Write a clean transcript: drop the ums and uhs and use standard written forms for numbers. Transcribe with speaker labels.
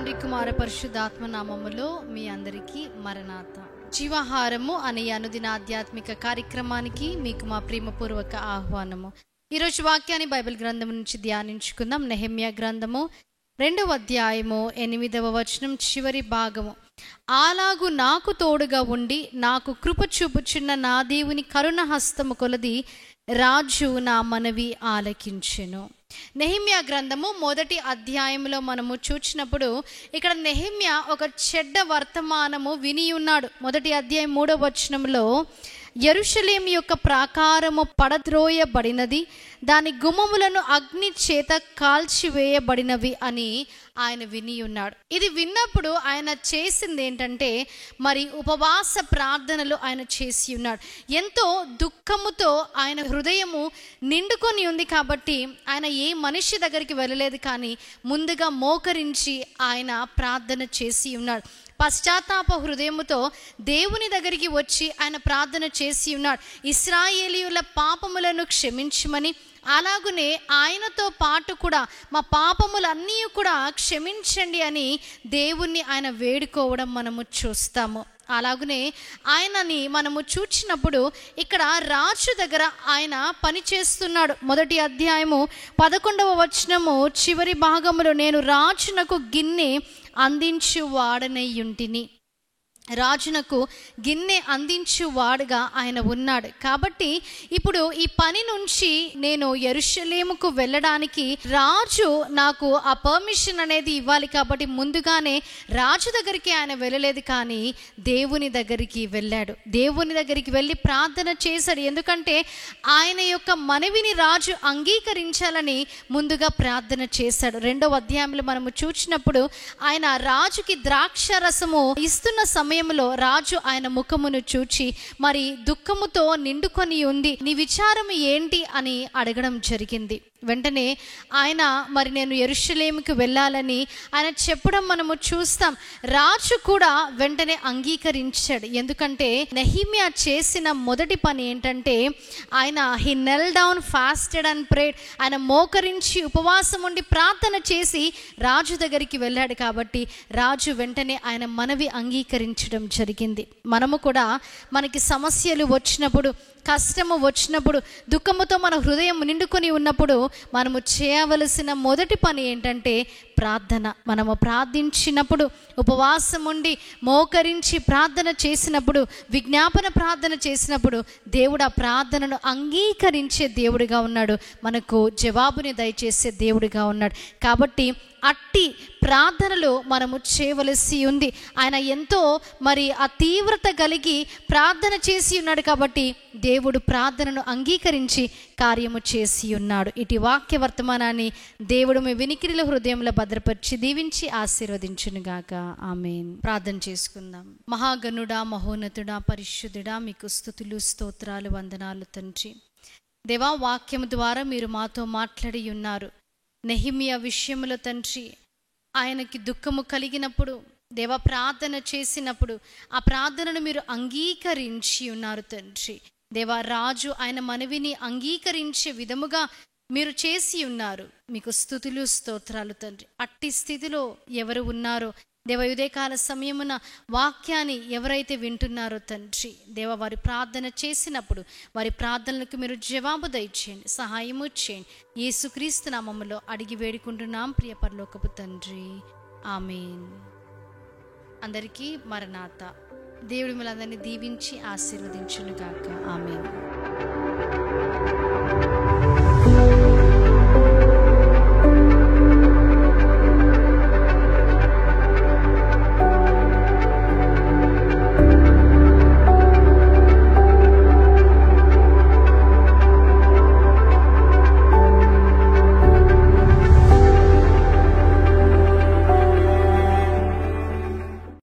Speaker 1: తండ్రి కుమార పరిశుద్ధాత్మ నామములో మీ అందరికీ మరణాత. జీవాహారము అనే అనుదిన ఆధ్యాత్మిక కార్యక్రమానికి మీకు మా ప్రేమపూర్వక ఆహ్వానము. ఈరోజు వాక్యాన్ని బైబిల్ గ్రంథం నుంచి ధ్యానించుకుందాం. నెహెమ్యా గ్రంథము 2వ అధ్యాయము 8వ వచనం చివరి భాగము. అలాగు నాకు తోడుగా ఉండి నాకు కృప చూపుచున్న నా దేవుని కరుణ హస్తము కొలది రాజు నా మనవి ఆలకించెను. నెహెమ్యా గ్రంథము 1వ అధ్యాయంలో మనము చూచినప్పుడు ఇక్కడ నెహెమ్యా ఒక చెడ్డ వర్తమానము విని ఉన్నాడు. 1వ అధ్యాయం 3వ వచనంలో యెరూషలేము యొక్క ప్రాకారము పడద్రోయబడినది, దాని గుమ్మములను అగ్ని చేత కాల్చివేయబడినవి అని ఆయన విని ఉన్నాడు. ఇది విన్నప్పుడు ఆయన చేసింది ఏంటంటే మరి ఉపవాస ప్రార్థనలు ఆయన చేసి ఉన్నాడు. ఎంతో దుఃఖముతో ఆయన హృదయము నిండుకొని ఉంది కాబట్టి ఆయన ఏ మనిషి దగ్గరికి వెళ్ళలేదు, కానీ ముందుగా మోకరించి ఆయన ప్రార్థన చేసి ఉన్నాడు. పశ్చాత్తాప హృదయముతో దేవుని దగ్గరికి వచ్చి ఆయన ప్రార్థన చేసి ఉన్నాడు. ఇశ్రాయేలీయుల పాపములను క్షమించమని, అలాగునే ఆయనతో పాటు కూడా మా పాపములన్నీ కూడా క్షమించండి అని దేవుణ్ణి ఆయన వేడుకోవడం మనము చూస్తాము. అలాగనే ఆయనని మనము చూచినప్పుడు ఇక్కడ రాజు దగ్గర ఆయన పని చేస్తున్నాడు. 1వ అధ్యాయము 11వ వచనము చివరి భాగములో నేను రాజునకు గిన్నె అందించు వాడనయ్యుంటిని. రాజునకు గిన్నె అందించువాడుగా ఆయన ఉన్నాడు. కాబట్టి ఇప్పుడు ఈ పని నుంచి నేను యెరూషలేముకు వెళ్ళడానికి రాజు నాకు ఆ పర్మిషన్ అనేది ఇవ్వాలి. కాబట్టి ముందుగానే రాజు దగ్గరికి ఆయన వెళ్ళలేదు, కానీ దేవుని దగ్గరికి వెళ్ళాడు. దేవుని దగ్గరికి వెళ్ళి ప్రార్థన చేశాడు. ఎందుకంటే ఆయన యొక్క మనవిని రాజు అంగీకరించాలని ముందుగా ప్రార్థన చేశాడు. 2వ అధ్యాయంలో మనము చూచినప్పుడు ఆయన రాజుకి ద్రాక్ష రసము ఇస్తున్న సమయంలో రాజు ఆయన ముఖమును చూచి మరి దుఃఖముతో నిండుకొని ఉంది, నీ విచారం ఏంటి అని అడగడం జరిగింది. వెంటనే ఆయన మరి నేను యెరూషలేముకి వెళ్ళాలని ఆయన చెప్పడం మనము చూస్తాం. రాజు కూడా వెంటనే అంగీకరించాడు. ఎందుకంటే నెహెమ్యా చేసిన మొదటి పని ఏంటంటే ఆయన he knelt down fasted and prayed. ఆయన మోకరించి ఉపవాసం ఉండి ప్రార్థన చేసి రాజు దగ్గరికి వెళ్ళాడు. కాబట్టి రాజు వెంటనే ఆయన మనవి అంగీకరించడం జరిగింది. మనము కూడా మనకి సమస్యలు వచ్చినప్పుడు, కష్టము వచ్చినప్పుడు, దుఃఖముతో మన హృదయం నిండుకొని ఉన్నప్పుడు మనము చేయవలసిన మొదటి పని ఏంటంటే ప్రార్థన. మనము ప్రార్థించినప్పుడు, ఉపవాసం ఉండి మోకరించి ప్రార్థన చేసినప్పుడు, విజ్ఞాపన ప్రార్థన చేసినప్పుడు దేవుడు ఆ ప్రార్థనను అంగీకరించే దేవుడిగా ఉన్నాడు, మనకు జవాబుని దయచేసే దేవుడిగా ఉన్నాడు. కాబట్టి అట్టి ప్రార్థనలు మనము చేయవలసి ఉంది. ఆయన ఎంతో మరి ఆ తీవ్రత కలిగి ప్రార్థన చేసి ఉన్నాడు. కాబట్టి దేవుడు ప్రార్థనను అంగీకరించి కార్యము చేసి ఉన్నాడు. ఇటు వాక్య వర్తమానాన్ని దేవుడు మీ వినికిడిల హృదయంలో భద్రపరిచి దీవించి ఆశీర్వదించునుగాక. ఆమేన్. ప్రార్థన చేసుకుందాం. మహాగణుడా, మహోన్నతుడా, పరిశుద్ధుడా, మీకు స్తుతులు, స్తోత్రాలు, వందనాలు తండ్రి. దేవా, వాక్యము ద్వారా మీరు మాతో మాట్లాడి ఉన్నారు. నెహెమ్యా విషయంలో తండ్రి ఆయనకి దుఃఖము కలిగినప్పుడు దేవ ప్రార్థన చేసినప్పుడు ఆ ప్రార్థనను మీరు అంగీకరించి ఉన్నారు తండ్రి. దేవా, రాజు ఆయన మనవిని అంగీకరించే విధముగా మీరు చేసి ఉన్నారు. మీకు స్తుతులు, స్తోత్రాలు తండ్రి. అట్టి స్థితిలో ఎవరు ఉన్నారో దేవ, ఉదయకాల సమయమున వాక్యాన్ని ఎవరైతే వింటున్నారో తండ్రి, దేవ వారి ప్రార్థన చేసినప్పుడు వారి ప్రార్థనలకు మీరు జవాబు దయచేయండి, సహాయము చేయండి. యేసుక్రీస్తు నామములో అడిగి వేడుకుంటున్నాం ప్రియ పరలోకపు తండ్రి. ఆమేన్. అందరికీ మరణాత. దేవుడు మిమ్మల్ని అందరినీ దీవించి ఆశీర్వదించును గాక. ఆమేన్.